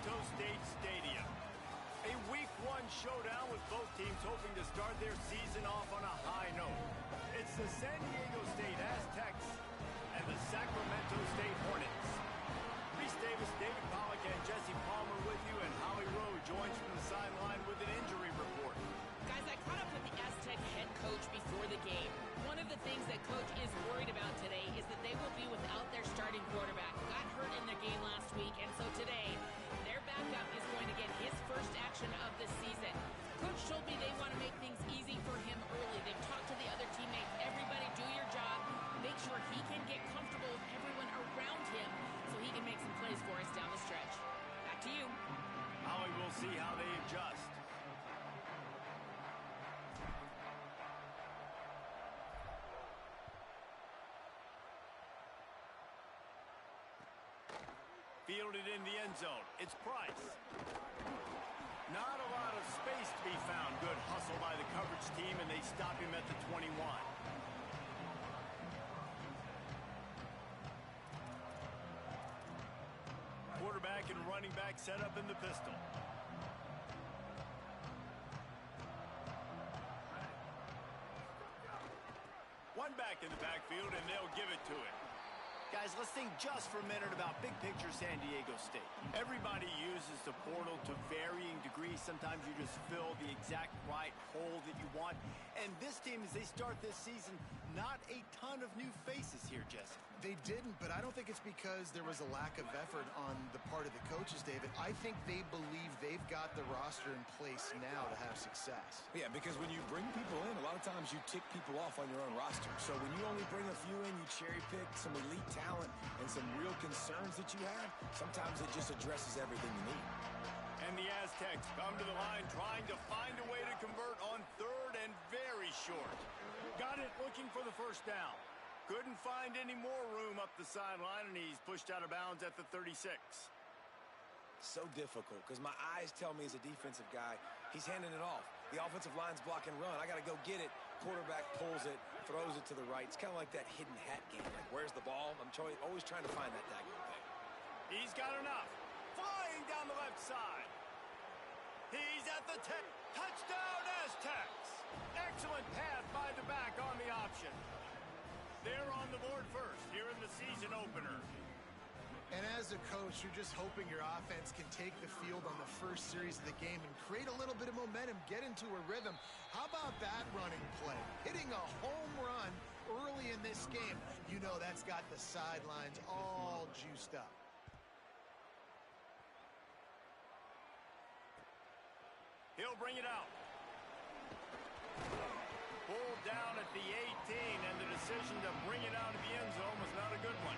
Sacramento State Stadium. A Week 1 showdown with both teams hoping to start their season off on a high note. It's the San Diego State Aztecs and the Sacramento State Hornets. Reese Davis, David Pollack, and Jesse Palmer with you, and Holly Rowe joins from the sideline with an injury report. Guys, I caught up with the Aztec head coach before the game. One of the things that coach is worried about today is that they will be without their starting quarterback. Got hurt in their game last week, and so today, their backup is going to get his first action of the season. Coach told me they want to make things easy for him early. They've talked to the other teammates. Everybody do your job. Make sure he can get comfortable with everyone around him so he can make some plays for us down the stretch. Back to you. Holly, we'll see how they adjust. Fielded in the end zone. It's Price. Not a lot of space to be found. Good hustle by the coverage team, and they stop him at the 21. Quarterback and running back set up in the pistol. One back in the backfield, and they'll give it to him. Guys, let's think just for a minute about big picture San Diego State. Everybody uses the portal to varying degrees. Sometimes you just fill the exact right hole that you want. And this team, as they start this season, not a ton of new faces here, Jesse. They didn't, but I don't think it's because there was a lack of effort on the part of the coaches, David. I think they believe they've got the roster in place now to have success. Yeah, because when you bring people in, a lot of times you tick people off on your own roster. So when you only bring a few in, you cherry pick some elite talent and some real concerns that you have, sometimes it just addresses everything you need. And the Aztecs come to the line trying to find a way to convert on third and very short. Got it looking for the first down. Couldn't find any more room up the sideline, and he's pushed out of bounds at the 36. So difficult because my eyes tell me as a defensive guy, he's handing it off. The offensive line's block and run. I got to go get it. Quarterback pulls it, throws it to the right. It's kind of like that hidden hat game. Like, where's the ball? I'm always trying to find that daggone thing. He's got enough. Flying down the left side. He's at the 10. Touchdown, Aztecs. Excellent pass by the back on the option. They're on the board first here in the season opener. And as a coach, you're just hoping your offense can take the field on the first series of the game and create a little bit of momentum, get into a rhythm. How about that running play? Hitting a home run early in this game. You know that's got the sidelines all juiced up. He'll bring it out. Pulled down at the 18, and the decision to bring it out of the end zone was not a good one.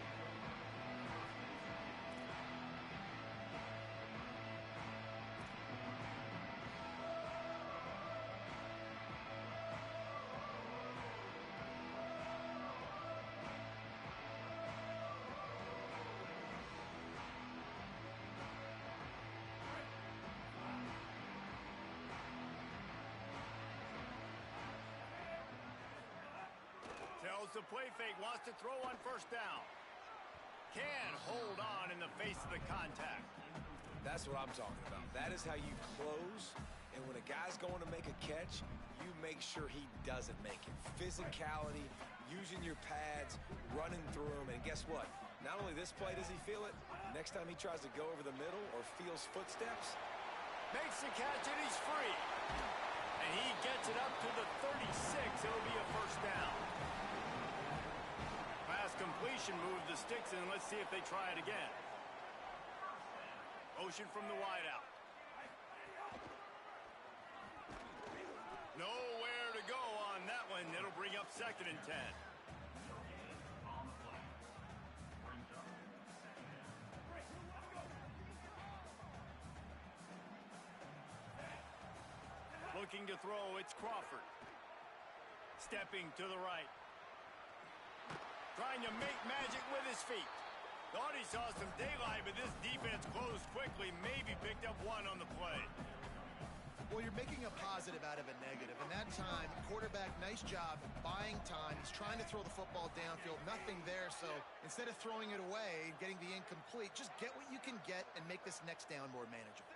Tells the play fake, wants to throw on first down. Can hold on in the face of the contact. That's what I'm talking about. That is how you close. And when a guy's going to make a catch, you make sure he doesn't make it. Physicality, using your pads, running through them. And guess what? Not only this play does he feel it, next time he tries to go over the middle or feels footsteps. Makes the catch and he's free. And he gets it up to the 36. It'll be a first down. Pass completion, move the sticks in. Let's see if they try it again. Motion from the wideout. Nowhere to go on that one. It'll bring up 2nd and 10. Looking to throw, it's Crawford. Stepping to the right. Trying to make magic with his feet. Thought he saw some daylight, but this defense closed quickly. Maybe picked up one on the play. Well, you're making a positive out of a negative. And that time, quarterback, nice job buying time. He's trying to throw the football downfield. Nothing there, so instead of throwing it away and getting the incomplete, just get what you can get and make this next down more manageable.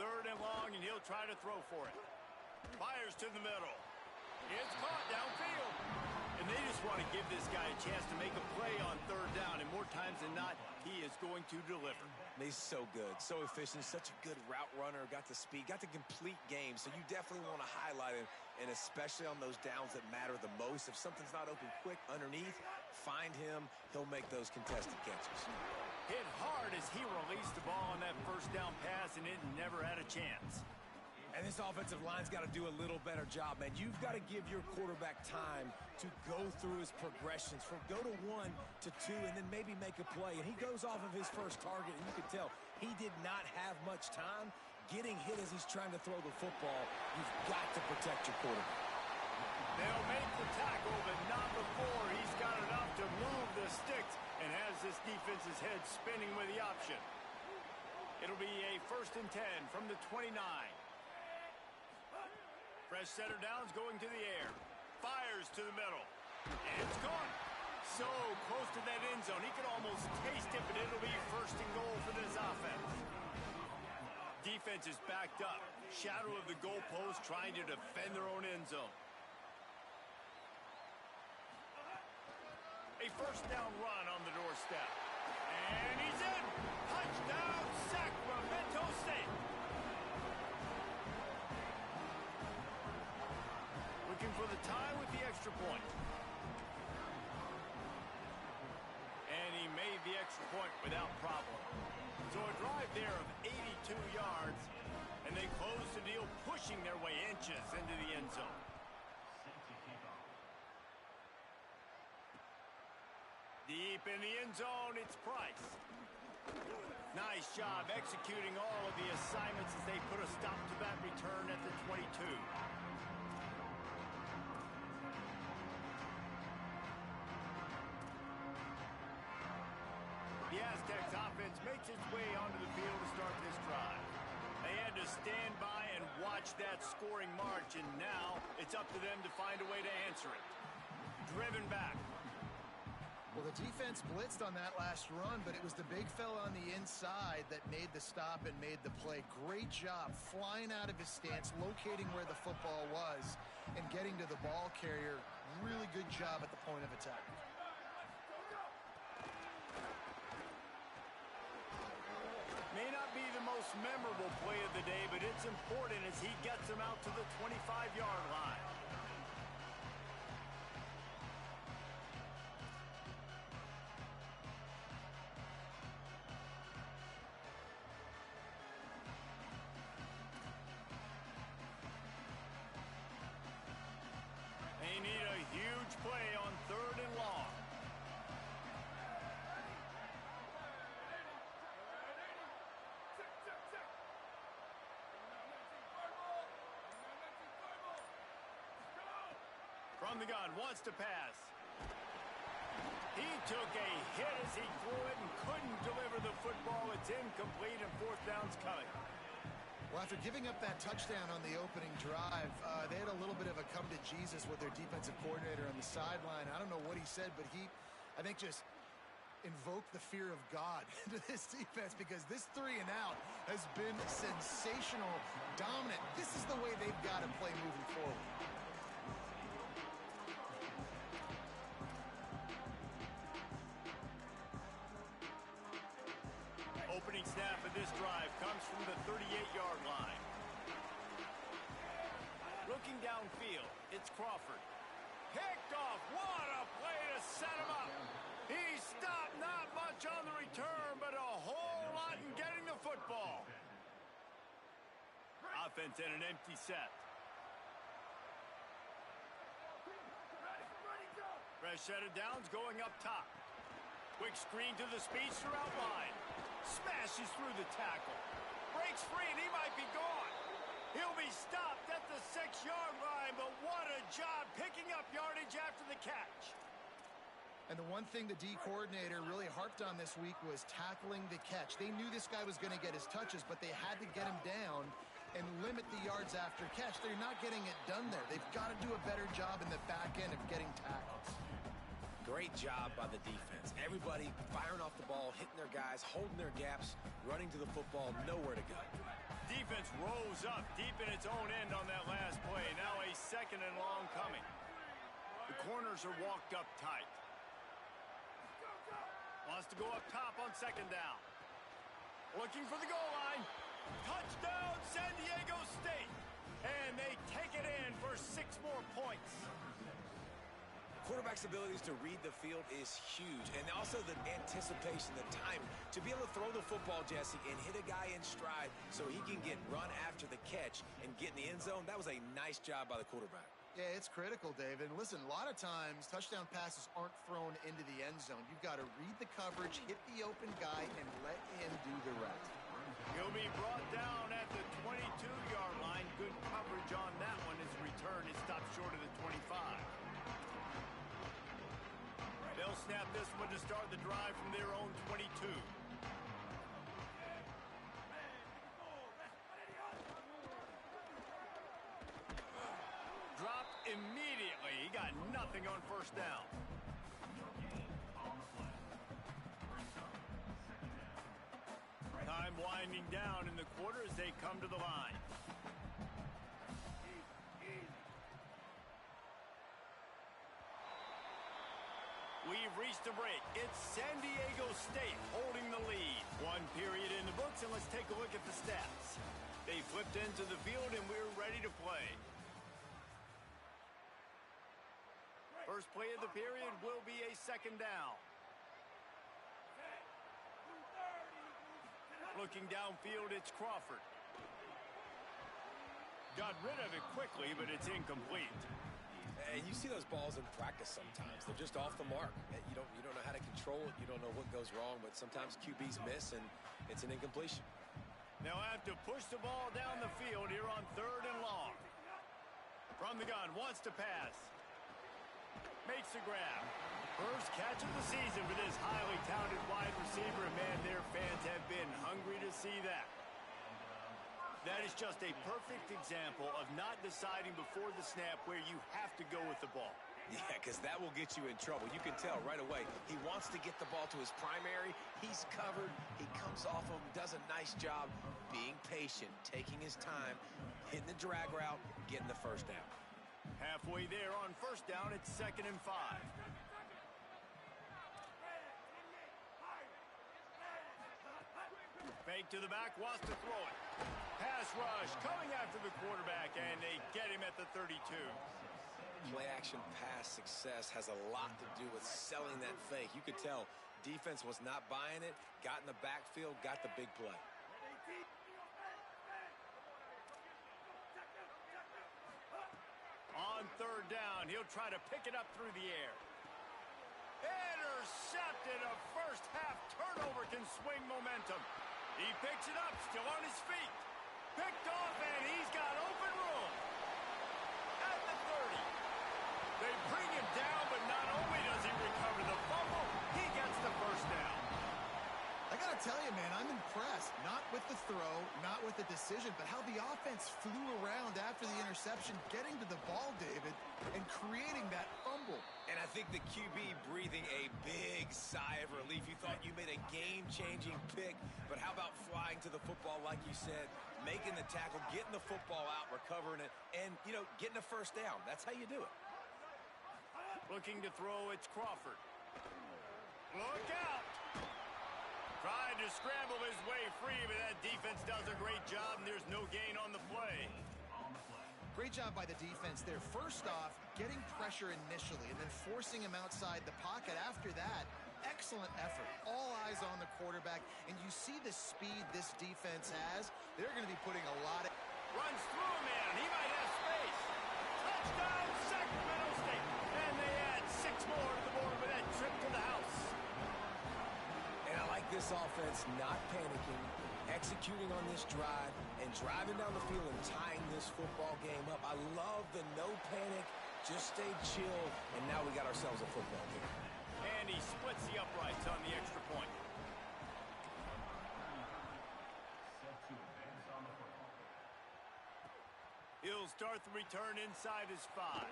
3rd and long, and he'll try to throw for it. Fires to the middle. It's caught downfield. And they just want to give this guy a chance to make a play on 3rd down, and more times than not, he is going to deliver. He's so good, so efficient, such a good route runner, got the speed, got the complete game, so you definitely want to highlight him, and especially on those downs that matter the most. If something's not open quick underneath, find him, he'll make those contested catches. Hit hard as he released the ball on that 1st down pass, and it never had a chance. And this offensive line's got to do a little better job, man. You've got to give your quarterback time to go through his progressions from go to 1 to 2 and then maybe make a play. And he goes off of his first target, and you can tell he did not have much time getting hit as he's trying to throw the football. You've got to protect your quarterback. They'll make the tackle, but not before he's got enough to move the sticks and has this defense's head spinning with the option. It'll be a 1st and 10 from the 29. Fresh center downs going to the air. Fires to the middle. And it's gone. So close to that end zone. He could almost taste it, but it'll be 1st and goal for this offense. Defense is backed up. Shadow of the goalpost trying to defend their own end zone. A 1st down run on the doorstep. And he's in. Touchdown, Sacramento State. Looking for the tie with the extra point. And he made the extra point without problem. So a drive there of 82 yards, and they close the deal, pushing their way inches into the end zone. Deep in the end zone, it's Price. Nice job executing all of the assignments as they put a stop to that return at the 22. The Aztecs offense makes its way onto the field to start this drive. They had to stand by and watch that scoring march, and now it's up to them to find a way to answer it. Driven back. Well, the defense blitzed on that last run, but it was the big fella on the inside that made the stop and made the play. Great job flying out of his stance, locating where the football was, and getting to the ball carrier. Really good job at the point of attack. May not be the most memorable play of the day, but it's important as he gets him out to the 25-yard line. They need a huge play on 3rd and long. From the gun, wants to pass. He took a hit as he threw it and couldn't deliver the football. It's incomplete, and 4th down's coming. Well, after giving up that touchdown on the opening drive, they had a little bit of a come to Jesus with their defensive coordinator on the sideline. I don't know what he said, but he, I think, just invoked the fear of God into this defense, because this 3 and out has been sensational, dominant. This is the way they've got to play moving forward. Opening snap of this drive comes from the 38-yard line. Looking downfield, it's Crawford. Picked off. What a play to set him up. He stopped, not much on the return, but a whole lot in getting the football. Offense in an empty set. Fresh set of downs going up top. Quick screen to the speedster out wide. Smashes through the tackle. Breaks free, and he might be gone. He'll be stopped at the 6-yard line, but what a job picking up yardage after the catch. And the one thing the D coordinator really harped on this week was tackling the catch. They knew this guy was going to get his touches, but they had to get him down and limit the yards after catch. They're not getting it done there. They've got to do a better job in the back end of getting Great job by the defense. Everybody firing off the ball, hitting their guys, holding their gaps, running to the football, nowhere to go. Defense rose up deep in its own end on that last play. Now a 2nd and long coming. The corners are walked up tight. Wants to go up top on 2nd down. Looking for the goal line. Touchdown, San Diego State. And they take it in for 6 more points. Quarterback's abilities to read the field is huge, and also the anticipation, the time to be able to throw the football, Jesse, and hit a guy in stride so he can get run after the catch and get in the end zone. That was a nice job by the quarterback. Yeah, it's critical, David. And listen, a lot of times touchdown passes aren't thrown into the end zone. You've got to read the coverage, hit the open guy, and let him do the rest. He'll be brought down at the 22-yard line. Good coverage on that one. His return is stopped short of the 25. They'll snap this one to start the drive from their own 22. Dropped immediately. He got nothing on 1st down. Time winding down in the quarter as they come to the line. We've reached a break. It's San Diego State holding the lead. 1 period in the books, and let's take a look at the stats. They flipped into the field, and we're ready to play. First play of the period will be a 2nd down. Looking downfield, it's Crawford. Got rid of it quickly, but it's incomplete. And you see those balls in practice sometimes. They're just off the mark. You don't know how to control it. You don't know what goes wrong, but sometimes QBs miss, and it's an incompletion. They'll have to push the ball down the field here on 3rd and long. From the gun, wants to pass. Makes the grab. First catch of the season for this highly talented wide receiver, and man, their fans have been hungry to see that. That is just a perfect example of not deciding before the snap where you have to go with the ball. Yeah, because that will get you in trouble. You can tell right away. He wants to get the ball to his primary. He's covered. He comes off him, does a nice job being patient, taking his time, hitting the drag route, getting the 1st down. Halfway there on 1st down, it's 2nd and 5. Fake to the back, wants to throw it. Pass rush coming after the quarterback, and they get him at the 32. Play-action pass success has a lot to do with selling that fake. You could tell defense was not buying it, got in the backfield, got the big play. On 3rd down, he'll try to pick it up through the air. Intercepted. A first-half turnover can swing momentum. He picks it up, still on his feet. Picked off, and he's got open room. At the 30. They bring him down, but not only does he recover the fumble, he gets the 1st down. I got to tell you, man, I'm impressed. Not with the throw, not with the decision, but how the offense flew around after the interception, getting to the ball, David, and creating that fumble. And I think the QB breathing a big sigh of relief. You thought you made a game-changing pick, but how about flying to the football like you said, making the tackle, getting the football out, recovering it, and, getting a 1st down. That's how you do it. Looking to throw, it's Crawford. Look out! Trying to scramble his way free, but that defense does a great job, and there's no gain on the play. Great job by the defense there. First off, getting pressure initially and then forcing him outside the pocket. After that, excellent effort. All eyes on the quarterback, and you see the speed this defense has. They're going to be putting a lot of... Runs through a man. He might have space. Touchdown, Sacramento State. And they add 6 more to the board with that trip to the house. And I like this offense not panicking, executing on this drive, and driving down the field and tying this football game up. I love the no panic, just stay chill, and now we got ourselves a football game. And he splits the uprights on the extra point. He'll start the return inside his 5.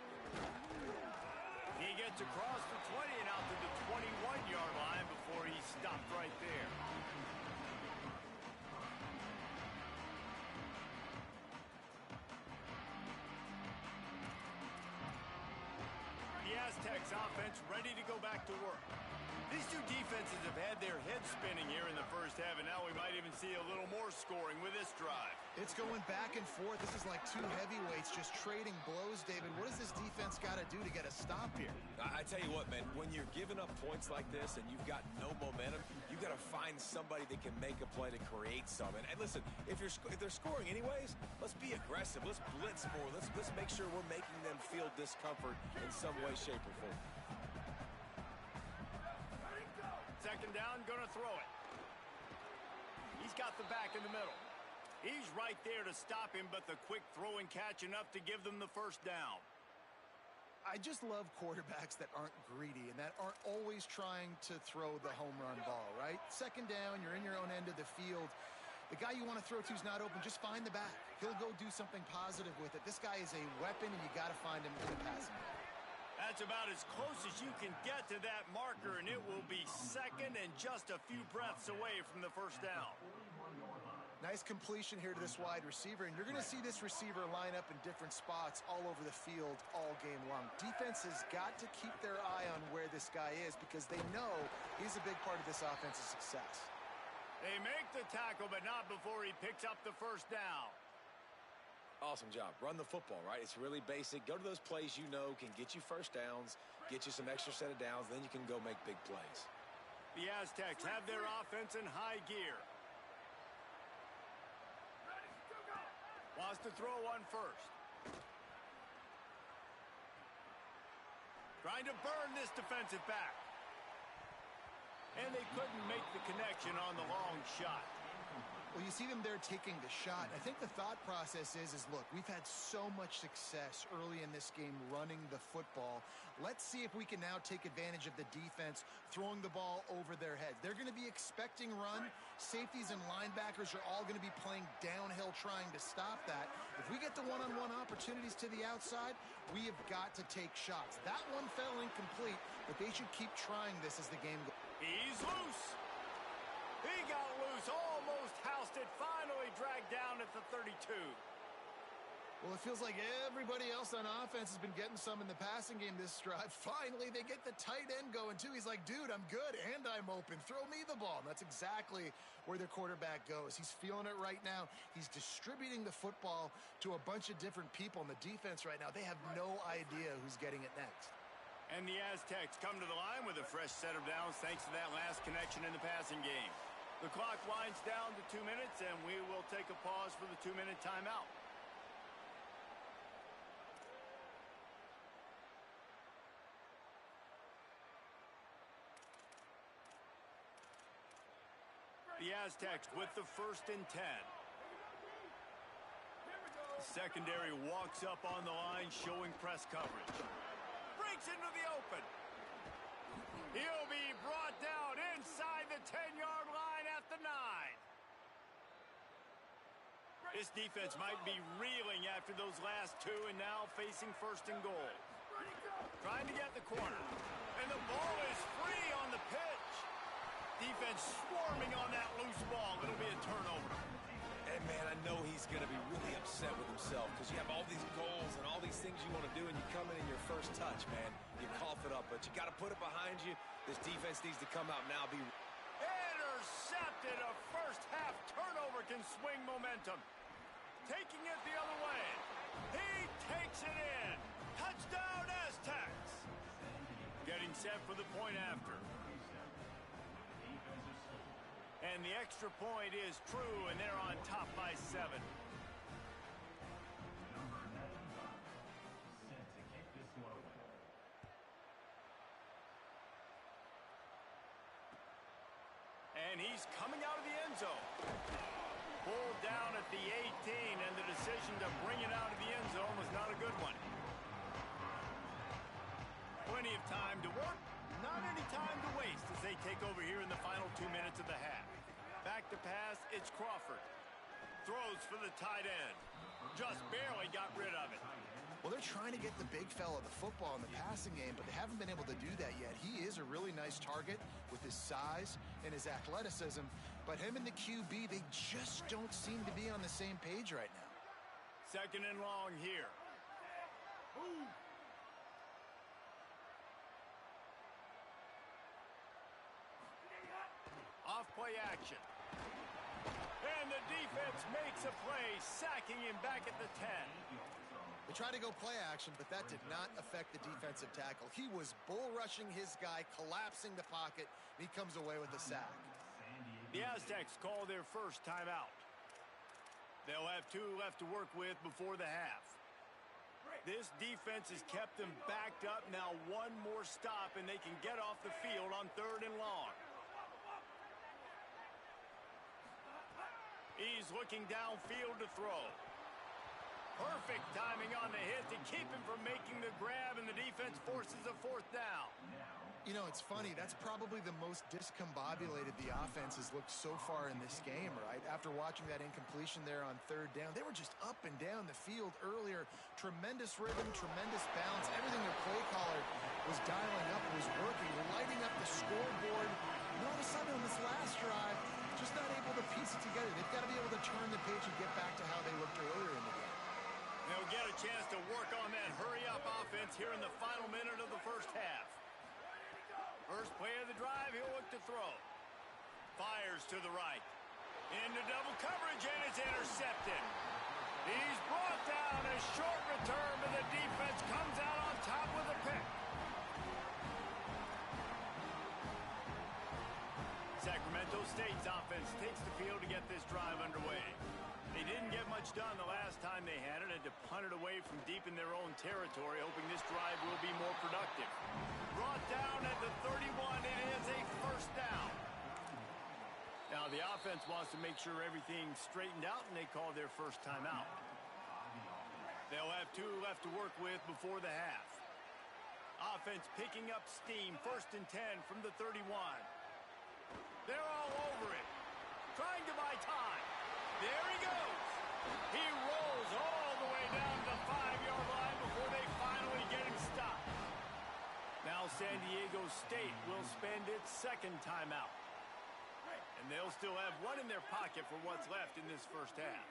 He gets gets across the 20 and out to the 21-yard line before he stopped right there. The Aztecs offense ready to go back to work. These two defenses have had their heads spinning here in the first half, and now we might even see a little more scoring with this drive. It's going back and forth. This is like two heavyweights just trading blows, David. What does this defense got to do to get a stop here? I tell you what, man, when you're giving up points like this and you've got no momentum, you got to find somebody that can make a play to create some. And listen, if they're scoring anyways, let's be aggressive. Let's blitz more. Let's make sure we're making them feel discomfort in some way, shape, or form. Second down, gonna throw it. He's got the back in the middle. He's right there to stop him, but the quick throw and catch enough to give them the first down. I just love quarterbacks that aren't greedy and that aren't always trying to throw the home run ball, right? Second down, you're in your own end of the field. The guy you want to throw to is not open. Just find the back. He'll go do something positive with it. This guy is a weapon, and you got to find him in the passing game. That's about as close as you can get to that marker, and it will be second and just a few breaths away from the first down. Nice completion here to this wide receiver, and you're going to see this receiver line up in different spots all over the field all game long. Defense has got to keep their eye on where this guy is because they know he's a big part of this offense's success. They make the tackle, but not before he picks up the first down. Awesome job. Run the football, right? It's really basic. Go to those plays you know can get you first downs, get you some extra set of downs, then you can go make big plays. The Aztecs have their offense in high gear. Wants to throw one first. Trying to burn this defensive back. And they couldn't make the connection on the long shot. Well, you see them there taking the shot. I think the thought process is look, we've had so much success early in this game running the football. Let's see if we can now take advantage of the defense throwing the ball over their heads. They're going to be expecting run. Safeties and linebackers are all going to be playing downhill trying to stop that. If we get the one-on-one opportunities to the outside, we have got to take shots. That one fell incomplete, but they should keep trying this as the game goes. He's loose. He got loose, almost housed it, finally dragged down at the 32. Well, it feels like everybody else on offense has been getting some in the passing game this drive. Finally, they get the tight end going, too. He's like, dude, I'm good, and I'm open. Throw me the ball. And that's exactly where their quarterback goes. He's feeling it right now. He's distributing the football to a bunch of different people. And the defense right now, they have no idea who's getting it next. And the Aztecs come to the line with a fresh set of downs thanks to that last connection in the passing game. The clock winds down to 2 minutes, and we will take a pause for the 2-minute timeout. The Aztecs with the 1st and 10. The secondary walks up on the line, showing press coverage. Breaks into the open. He'll be brought down inside the 10-yard line at the 9. This defense might be reeling after those last two and now facing 1st and goal. Trying to get the corner. And the ball is free on the pitch. Defense swarming on that loose ball. It'll be a turnover. And, man, I know he's going to be really upset with himself because you have all these goals and all these things you want to do, and you come in your first touch, man. You cough it up, but you got to put it behind you. This defense needs to come out now. Intercepted. A first-half turnover can swing momentum. Taking it the other way. He takes it in. Touchdown, Aztecs. Getting set for the point after. And the extra point is true, and they're on top by 7. And he's coming out of the end zone. Pulled down at the 18, and the decision to bring it out of the end zone was not a good one. Plenty of time to work. Not any time to waste as they take over here in the final 2 minutes of the half. Back to pass, it's Crawford. Throws for the tight end. Just barely got rid of it. Well, they're trying to get the big fella the football in the passing game, but they haven't been able to do that yet. He is a really nice target with his size and his athleticism, but him and the QB, they just don't seem to be on the same page right now. Second and long here. Off play action. And the defense makes a play, sacking him back at the 10. They tried to go play action, but that did not affect the defensive tackle. He was bull rushing his guy, collapsing the pocket, and he comes away with a sack. The Aztecs call their first timeout. They'll have 2 left to work with before the half. This defense has kept them backed up. Now one more stop, and they can get off the field on 3rd and long. He's looking downfield to throw. Perfect timing on the hit to keep him from making the grab, and the defense forces a 4th down. You know, it's funny. That's probably the most discombobulated the offense has looked so far in this game, right? After watching that incompletion there on 3rd down, they were just up and down the field earlier. Tremendous rhythm, tremendous balance. Everything their play caller was dialing up was working, lighting up the scoreboard. And all of a sudden on this last drive, just not able to piece it together. They've got to be able to turn the page and get back to how they looked earlier in the game. They'll get a chance to work on that hurry-up offense here in the final minute of the first half. First play of the drive, he'll look to throw. Fires to the right. Into double coverage, and it's intercepted. He's brought down. A short return, but the defense comes out on top with a pick. Sacramento State's offense takes the field to get this drive underway. They didn't get much done the last time they had it, had to punt it away from deep in their own territory, hoping this drive will be more productive. Brought down at the 31, it is a first down. Now the offense wants to make sure everything's straightened out, and they call their first timeout. They'll have 2 left to work with before the half. Offense picking up steam, 1st and 10 from the 31. They're all over it, trying to buy time. There he goes. He rolls all the way down to the 5-yard line before they finally get him stopped. Now San Diego State will spend its 2nd timeout. And they'll still have 1 in their pocket for what's left in this first half.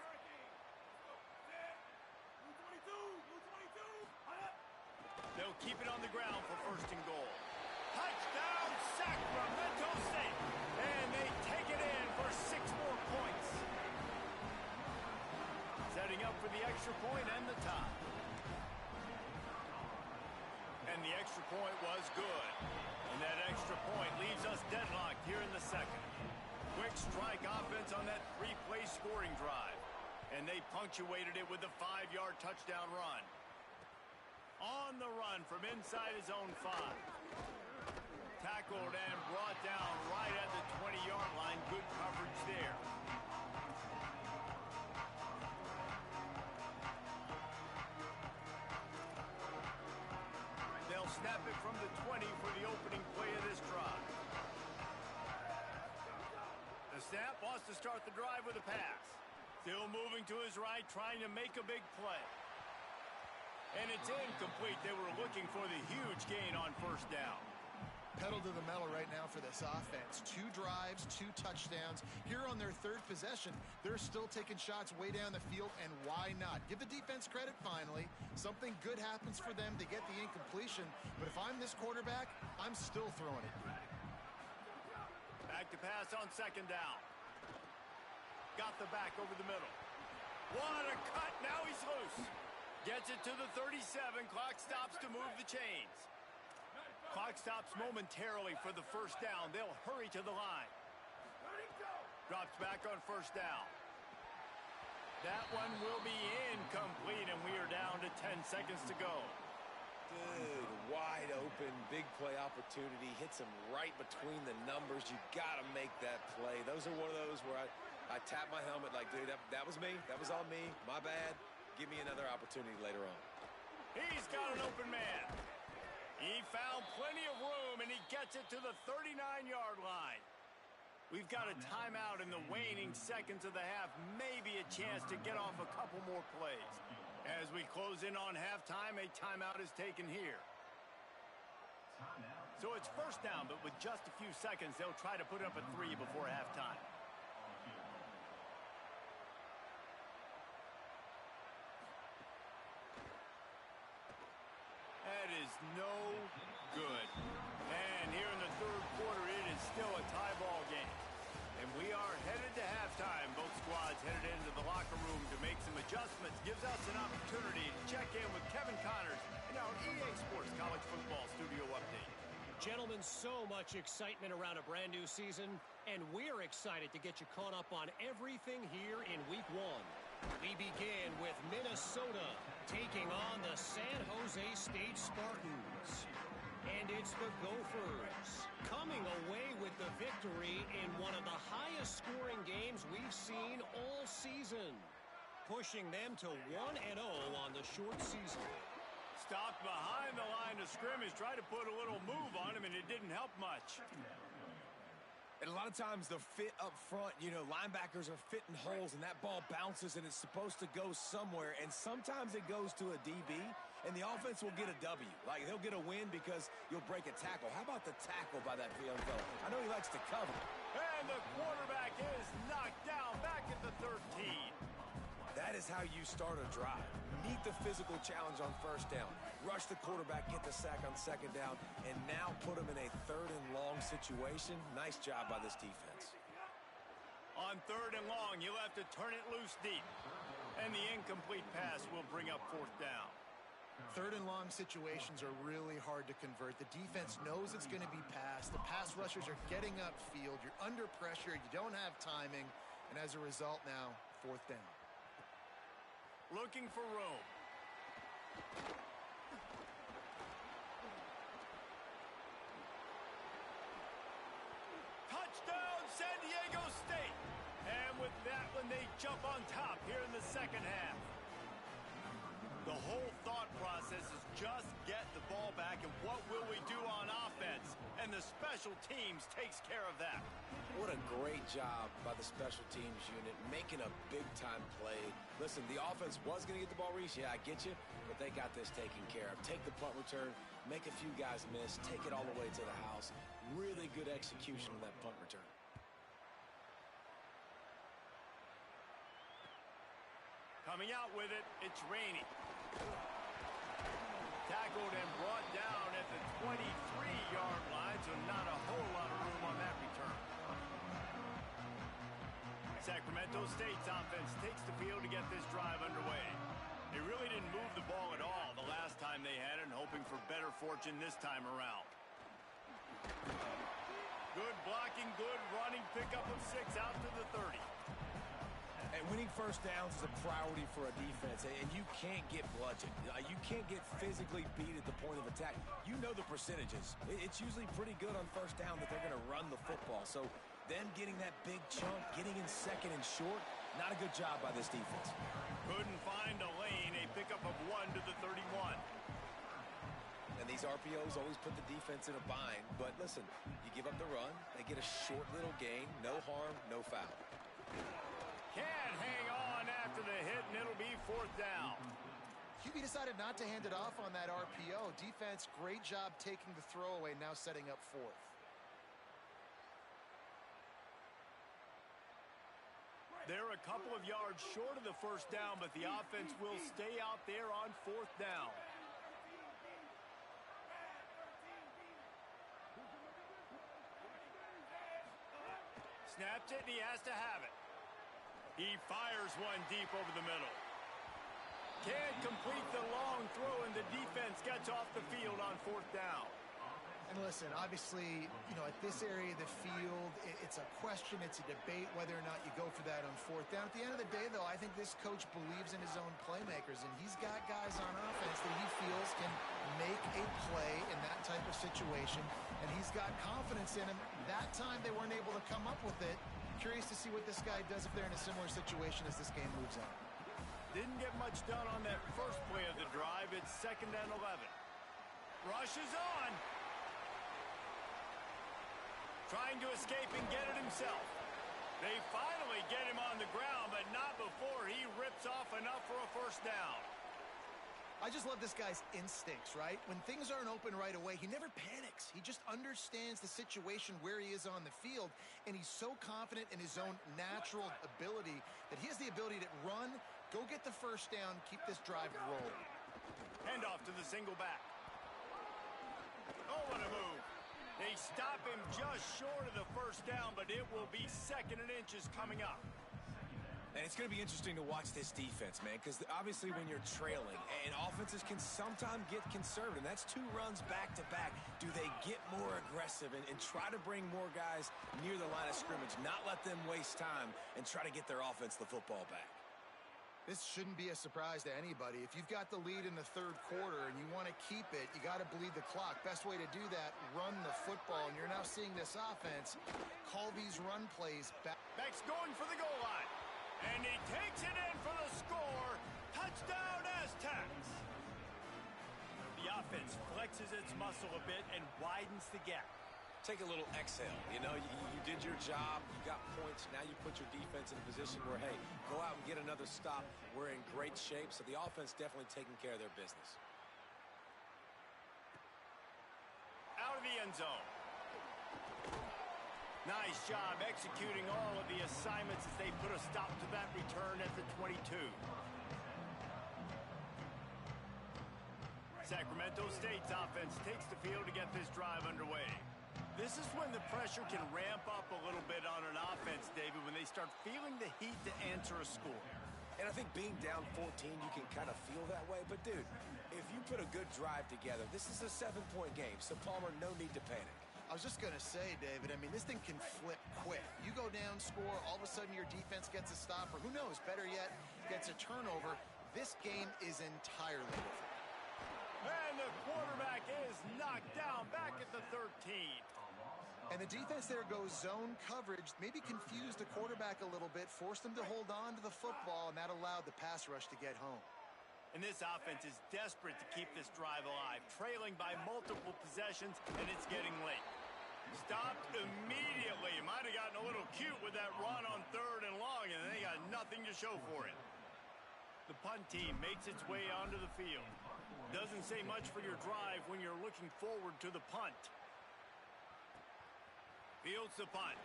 They'll keep it on the ground for 1st and goal. Touchdown, Sacramento State. And they take it in for 6 more points. Setting up for the extra point and the tie. And the extra point was good. And that extra point leaves us deadlocked here in the 2nd. Quick strike offense on that 3-play scoring drive. And they punctuated it with a 5-yard touchdown run. On the run from inside his own 5. Tackled and brought down right at the 20-yard line. Good coverage there. They'll snap it from the 20 for the opening play of this drive. The snap wants to start the drive with a pass. Still moving to his right, trying to make a big play. And it's incomplete. They were looking for the huge gain on 1st down. Pedal to the metal right now for this offense. 2 drives, 2 touchdowns. Here on their 3rd possession, they're still taking shots way down the field, and why not? Give the defense credit finally. Something good happens for them to get the incompletion, but if I'm this quarterback, I'm still throwing it. Back to pass on 2nd down. Got the back over the middle. What a cut. Now he's loose. Gets it to the 37. Clock stops to move the chains. Clock stops momentarily for the 1st down. They'll hurry to the line. Drops back on 1st down. That one will be incomplete, and we are down to 10 seconds to go. Good, wide open, big play opportunity. Hits him right between the numbers. You got to make that play. Those are one of those where I tap my helmet like, dude, that was me. That was all me. My bad. Give me another opportunity later on. He's got an open man. He found plenty of room, and he gets it to the 39-yard line. We've got a timeout in the waning seconds of the half. Maybe a chance to get off a couple more plays. As we close in on halftime, a timeout is taken here. So it's first down, but with just a few seconds, they'll try to put up a 3 before halftime. That is no good. And here in the third quarter, it is still a tie ball game. And we are headed to halftime. Both squads headed into the locker room to make some adjustments. Gives us an opportunity to check in with Kevin Connors in our EA Sports College Football Studio Update. Gentlemen, so much excitement around a brand new season, and we're excited to get you caught up on everything here in Week 1. We begin with Minnesota taking on the San Jose State Spartans. And it's the Gophers coming away with the victory in one of the highest scoring games we've seen all season, pushing them to 1-0 on the short season. Stopped behind the line of scrimmage, tried to put a little move on him, and it didn't help much. And a lot of times the fit up front, linebackers are fitting holes, and that ball bounces, and it's supposed to go somewhere. And sometimes it goes to a DB, and the offense will get a W. Like, they'll get a win because you'll break a tackle. How about the tackle by that young fella? I know he likes to cover. And the quarterback is knocked down back at the 13. That is how you start a drive. Meet the physical challenge on first down. Rush the quarterback, get the sack on second down, and now put him in a third and long situation. Nice job by this defense. On third and long, you'll have to turn it loose deep. And the incomplete pass will bring up fourth down. Third and long situations are really hard to convert. The defense knows it's going to be passed. The pass rushers are getting upfield. You're under pressure. You don't have timing. And as a result now, fourth down. Looking for room. Touchdown, San Diego State. And with that one, they jump on top here in the second half. The whole thought process is just get the ball back, and what will we do on offense? And the special teams takes care of that. What a great job by the special teams unit, making a big-time play. Listen, the offense was going to get the ball reached. Yeah, I get you, but they got this taken care of. Take the punt return, make a few guys miss, take it all the way to the house. Really good execution on that punt return. Coming out with it, it's Rainey. Tackled and brought down at the 23-yard line, so not a whole lot of room on that return. Sacramento State's offense takes the field to get this drive underway. They really didn't move the ball at all the last time they had it, and hoping for better fortune this time around. Good blocking, good running, pickup of 6 out to the 30. And winning first downs is a priority for a defense, and you can't get bludgeoned. You can't get physically beat at the point of attack. You know the percentages. It's usually pretty good on first down that they're going to run the football. So them getting that big chunk, getting in second and short, not a good job by this defense. Couldn't find a lane, a pickup of 1 to the 31. And these RPOs always put the defense in a bind. But listen, you give up the run, they get a short little gain, no harm, no foul. Can't hang on after the hit, and it'll be fourth down. QB decided not to hand it off on that RPO. Defense, great job taking the throwaway, now setting up fourth. They're a couple of yards short of the first down, but the offense will stay out there on fourth down. Snaps it, and he has to have it. He fires one deep over the middle. Can't complete the long throw, and the defense gets off the field on fourth down. And listen, obviously, at this area of the field, it's a question, it's a debate whether or not you go for that on fourth down. At the end of the day, though, I think this coach believes in his own playmakers, and he's got guys on offense that he feels can make a play in that type of situation, and he's got confidence in him. That time, they weren't able to come up with it. Curious to see what this guy does if they're in a similar situation as this game moves on. Didn't get much done on that first play of the drive. It's 2nd and 11. Rushes on. Trying to escape and get it himself. They finally get him on the ground, but not before he rips off enough for a first down. I just love this guy's instincts, right? When things aren't open right away, he never panics. He just understands the situation where he is on the field, and he's so confident in his own natural ability that he has the ability to run, go get the first down, keep this drive rolling. Hand off to the single back. Oh, what a move. They stop him just short of the first down, but it will be 2nd and inches coming up. And it's going to be interesting to watch this defense, man, because obviously when you're trailing, and offenses can sometimes get conservative, and that's 2 runs back-to-back. Do they get more aggressive and try to bring more guys near the line of scrimmage, not let them waste time, and try to get their offense the football back? This shouldn't be a surprise to anybody. If you've got the lead in the 3rd quarter and you want to keep it, you got to bleed the clock. Best way to do that, run the football. And you're now seeing this offense call these run plays back. Beck's going for the goal line. And he takes it in for the score. Touchdown, Aztecs. The offense flexes its muscle a bit and widens the gap. Take a little exhale. You know, you did your job. You got points. Now you put your defense in a position where, hey, go out and get another stop. We're in great shape. So the offense definitely taking care of their business. Out of the end zone. Nice job executing all of the assignments as they put a stop to that return at the 22. Sacramento State's offense takes the field to get this drive underway. This is when the pressure can ramp up a little bit on an offense, David, when they start feeling the heat to answer a score. And I think being down 14, you can kind of feel that way. But, dude, if you put a good drive together, this is a 7-point game. So, Palmer, no need to panic. I was just going to say, David, I mean, this thing can flip quick. You go down, score, all of a sudden your defense gets a stop, or who knows, better yet, gets a turnover. This game is entirely different. And the quarterback is knocked down back at the 13. And the defense there goes zone coverage, maybe confused the quarterback a little bit, forced him to hold on to the football, and that allowed the pass rush to get home. And this offense is desperate to keep this drive alive, trailing by multiple possessions, and it's getting late. Stopped immediately. Might have gotten a little cute with that run on 3rd and long, and they got nothing to show for it. The punt team makes its way onto the field. Doesn't say much for your drive when you're looking forward to the punt. Fields the punt.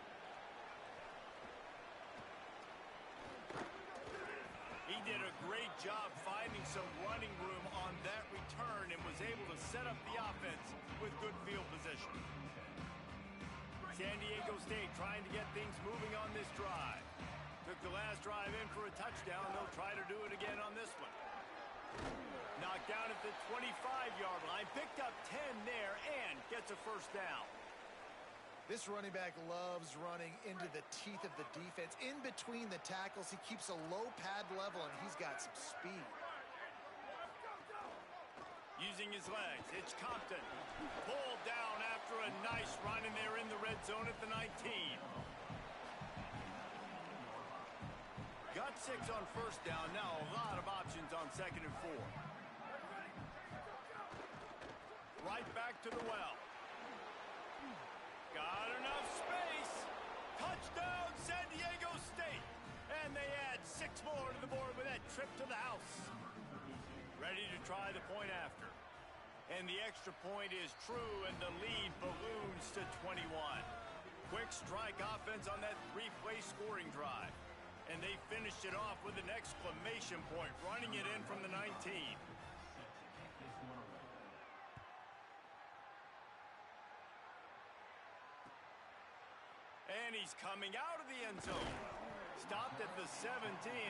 He did a great job finding some running room on that return and was able to set up the offense with good field position. San Diego State trying to get things moving on this drive. Took the last drive in for a touchdown. They'll try to do it again on this one. Knocked down at the 25-yard line. Picked up 10 there and gets a first down. This running back loves running into the teeth of the defense. In between the tackles, he keeps a low pad level, and he's got some speed. Using his legs, it's Compton. Pulled down after a nice run, and they're in the red zone at the 19. Got 6 on first down. Now a lot of options on 2nd and 4. Right back to the well. Got enough space. Touchdown, San Diego State. And they add 6 more to the board with that trip to the house. Ready to try the point after. And the extra point is true, and the lead balloons to 21. Quick strike offense on that 3-play scoring drive. And they finished it off with an exclamation point, running it in from the 19. And he's coming out of the end zone. Stopped at the 17,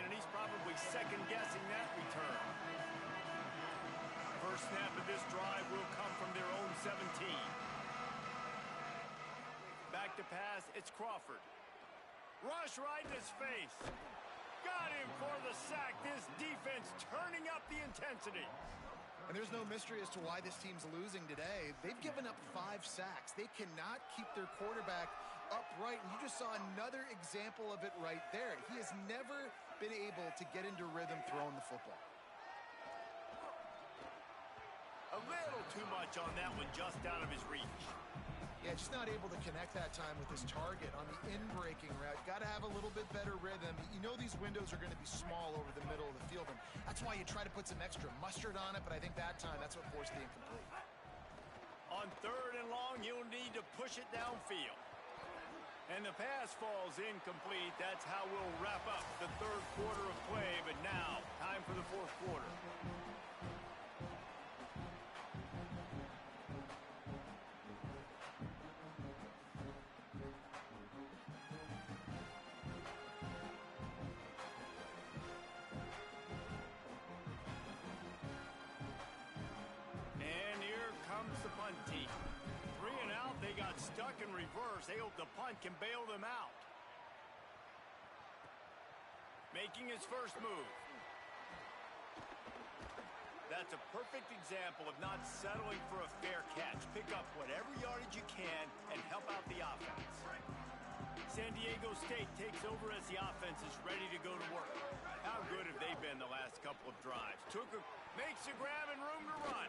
and he's probably second-guessing that return. First snap of this drive will come from their own 17. Back to pass, it's Crawford. Rush right in his face. Got him for the sack. This defense turning up the intensity. And there's no mystery as to why this team's losing today. They've given up 5 sacks. They cannot keep their quarterback upright, and you just saw another example of it right there. He has never been able to get into rhythm throwing the football. A little too much on that one, just out of his reach. Yeah, just not able to connect that time with his target on the in-breaking route. Got to have a little bit better rhythm. You know these windows are going to be small over the middle of the field, and that's why you try to put some extra mustard on it, but I think that time that's what forced the incomplete. On 3rd and long, you'll need to push it downfield. And the pass falls incomplete. That's how we'll wrap up the 3rd quarter of play, but now, time for the 4th quarter. Stuck in reverse. They hope the punt can bail them out. Making his first move. That's a perfect example of not settling for a fair catch. Pick up whatever yardage you can and help out the offense. San Diego State takes over as the offense is ready to go to work. How good have they been the last couple of drives? Makes a grab and room to run.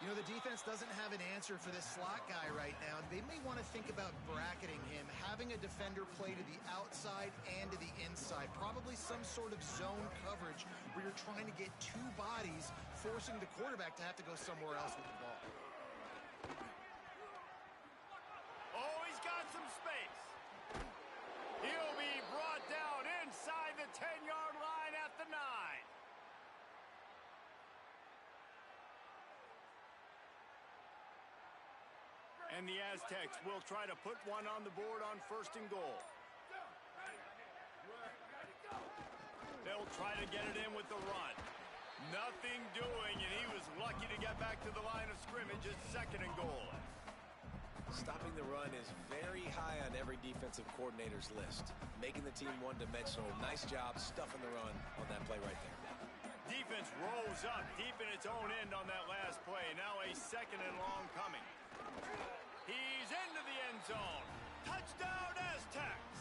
You know, the defense doesn't have an answer for this slot guy right now. They may want to think about bracketing him, having a defender play to the outside and to the inside. Probably some sort of zone coverage where you're trying to get two bodies, forcing the quarterback to have to go somewhere else with the ball. Oh, he's got some space. He'll be brought down inside the 10-yard line at the 9. And the Aztecs will try to put one on the board on 1st and goal. They'll try to get it in with the run. Nothing doing, and he was lucky to get back to the line of scrimmage at 2nd and goal. Stopping the run is very high on every defensive coordinator's list. Making the team one-dimensional. Nice job stuffing the run on that play right there. Defense rolls up deep in its own end on that last play. Now a 2nd and long coming. He's into the end zone. Touchdown, Aztecs!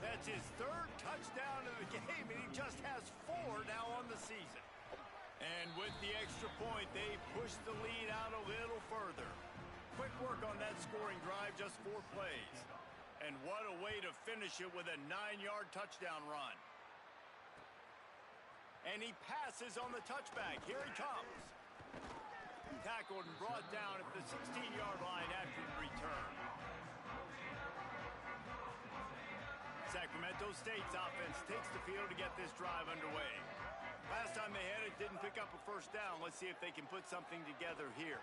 That's his 3rd touchdown of the game, and he just has 4 now on the season. And with the extra point, they push the lead out a little further. Quick work on that scoring drive, just 4 plays. And what a way to finish it with a 9-yard touchdown run. And he passes on the touchback. Here he comes. Tackled and brought down at the 16-yard line after the return. Sacramento State's offense takes the field to get this drive underway. Last time they had it, didn't pick up a 1st down. Let's see if they can put something together here.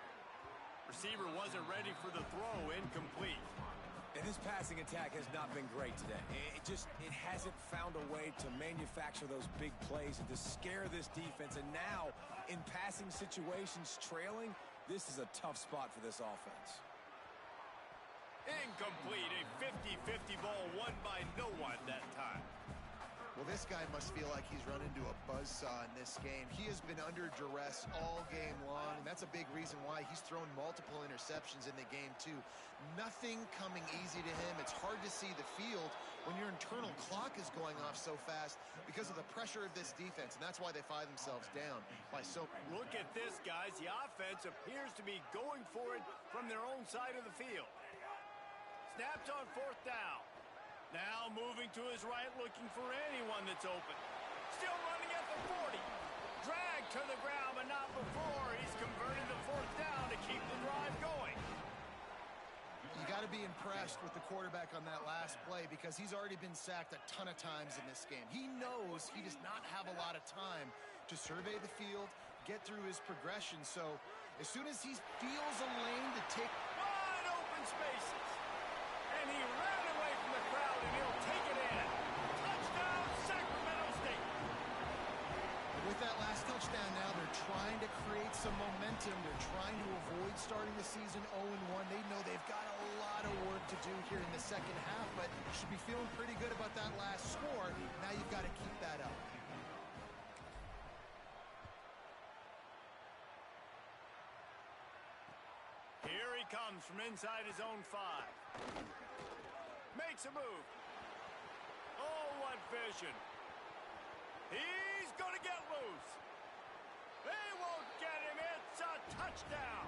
Receiver wasn't ready for the throw, incomplete. And this passing attack has not been great today. It hasn't found a way to manufacture those big plays and to scare this defense. And now, in passing situations, trailing, this is a tough spot for this offense. Incomplete, a 50-50 ball won by no one that time. Well, this guy must feel like he's run into a buzzsaw in this game. He has been under duress all game long, and that's a big reason why he's thrown multiple interceptions in the game, too. Nothing coming easy to him. It's hard to see the field when your internal clock is going off so fast because of the pressure of this defense, and that's why they find themselves down by so. Look at this, guys. The offense appears to be going for it from their own side of the field. Snaps on 4th down. Now moving to his right, looking for anyone that's open. Still running at the 40. Dragged to the ground, but not before. He's converted the 4th down to keep the drive going. You got to be impressed with the quarterback on that last play because he's already been sacked a ton of times in this game. He knows he does not have a lot of time to survey the field, get through his progression. So as soon as he feels a lane to take wide open spaces, and he ran away from the crowd, and he'll take it in. Touchdown, Sacramento State. With that last touchdown now, they're trying to create some momentum. They're trying to avoid starting the season 0-1. They know they've got a lot of work to do here in the second half, but you should be feeling pretty good about that last score. Now you've got to keep that up. Here he comes from inside his own 5. Makes a move. Oh, what vision. He's going to get loose. They won't get him. It's a touchdown.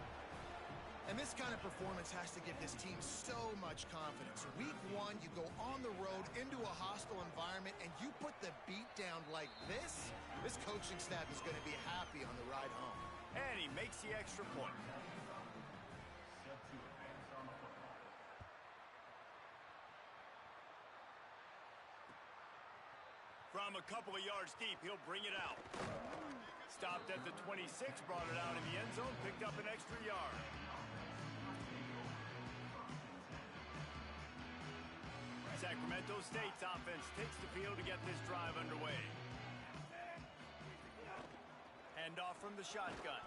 And And this kind of performance has to give this team so much confidence. Week 1, you go on the road into a hostile environment, and you put the beat down like this. This coaching staff is going to be happy on the ride home. And he makes the extra point. From a couple of yards deep, he'll bring it out. Stopped at the 26, brought it out in the end zone, picked up an extra yard. Sacramento State's offense takes the field to get this drive underway. Hand off from the shotgun.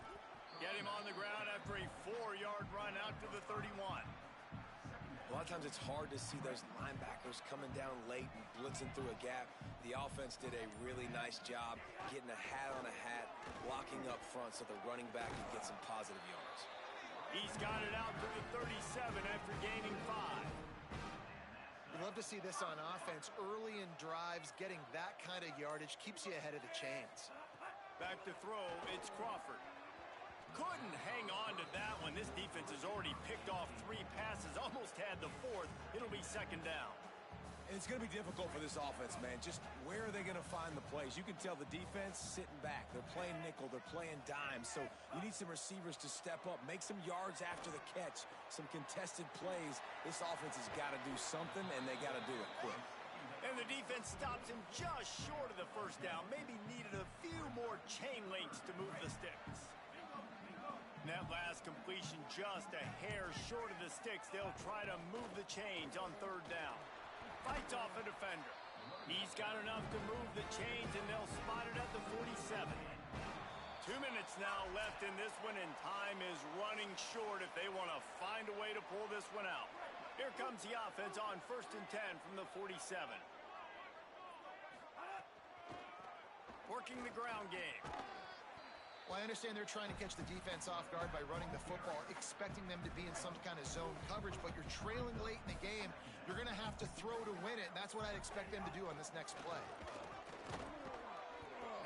Get him on the ground after a 4-yard run out to the 31. A lot of times it's hard to see those linebackers coming down late and blitzing through a gap. The offense did a really nice job getting a hat on a hat, blocking up front so the running back can get some positive yards. He's got it out to the 37 after gaining 5. You'd love to see this on offense. Early in drives, getting that kind of yardage keeps you ahead of the chains. Back to throw, it's Crawford. Couldn't hang on to that one. This defense has already picked off 3 passes, almost had the 4th. It'll be second down. And it's going to be difficult for this offense, man. Just where are they going to find the plays? You can tell the defense sitting back. They're playing nickel. They're playing dime. So you need some receivers to step up, make some yards after the catch, some contested plays. This offense has got to do something, and they got to do it quick. And the defense stops him just short of the first down. Maybe needed a few more chain links to move the sticks. That last completion just a hair short of the sticks. They'll try to move the chains on 3rd down. Fights off a defender. He's got enough to move the chains, and they'll spot it at the 47. 2 minutes now left in this one, and time is running short if they want to find a way to pull this one out. Here comes the offense on 1st and 10 from the 47. Working the ground game. Well, I understand they're trying to catch the defense off guard by running the football, expecting them to be in some kind of zone coverage, but you're trailing late in the game. You're going to have to throw to win it, and that's what I'd expect them to do on this next play.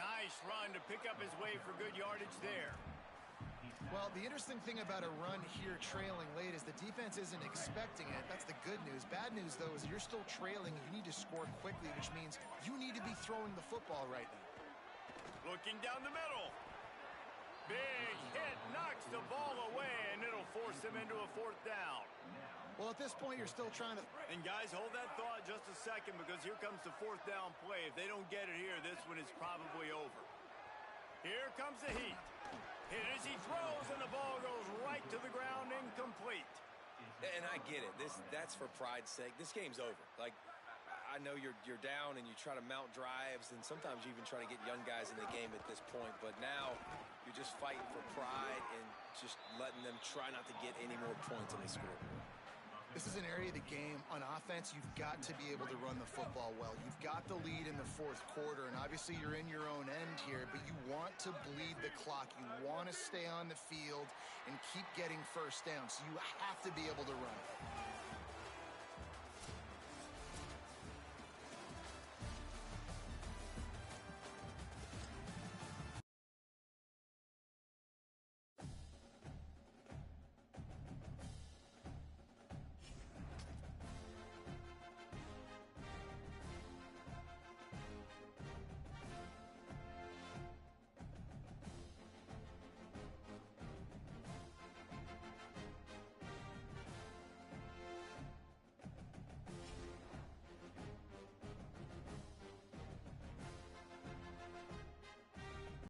Nice run to pick up his way for good yardage there. Well, the interesting thing about a run here trailing late is the defense isn't expecting it. That's the good news. Bad news, though, is you're still trailing. You need to score quickly, which means you need to be throwing the football right now. Looking down the middle. Big hit, knocks the ball away, and it'll force him into a 4th down. Well, at this point, you're still trying to... And guys, hold that thought just a second, because here comes the 4th down play. If they don't get it here, this one is probably over. Here comes the heat. Hit as he throws, and the ball goes right to the ground, incomplete. And I get it. That's for pride's sake. This game's over. Like, I know you're down and you try to mount drives, and sometimes you even try to get young guys in the game at this point. But now you're just fighting for pride and just letting them try not to get any more points on the scoreboard. This is an area of the game. On offense, you've got to be able to run the football well. You've got the lead in the 4th quarter, and obviously you're in your own end here, but you want to bleed the clock. You want to stay on the field and keep getting first down, so you have to be able to run.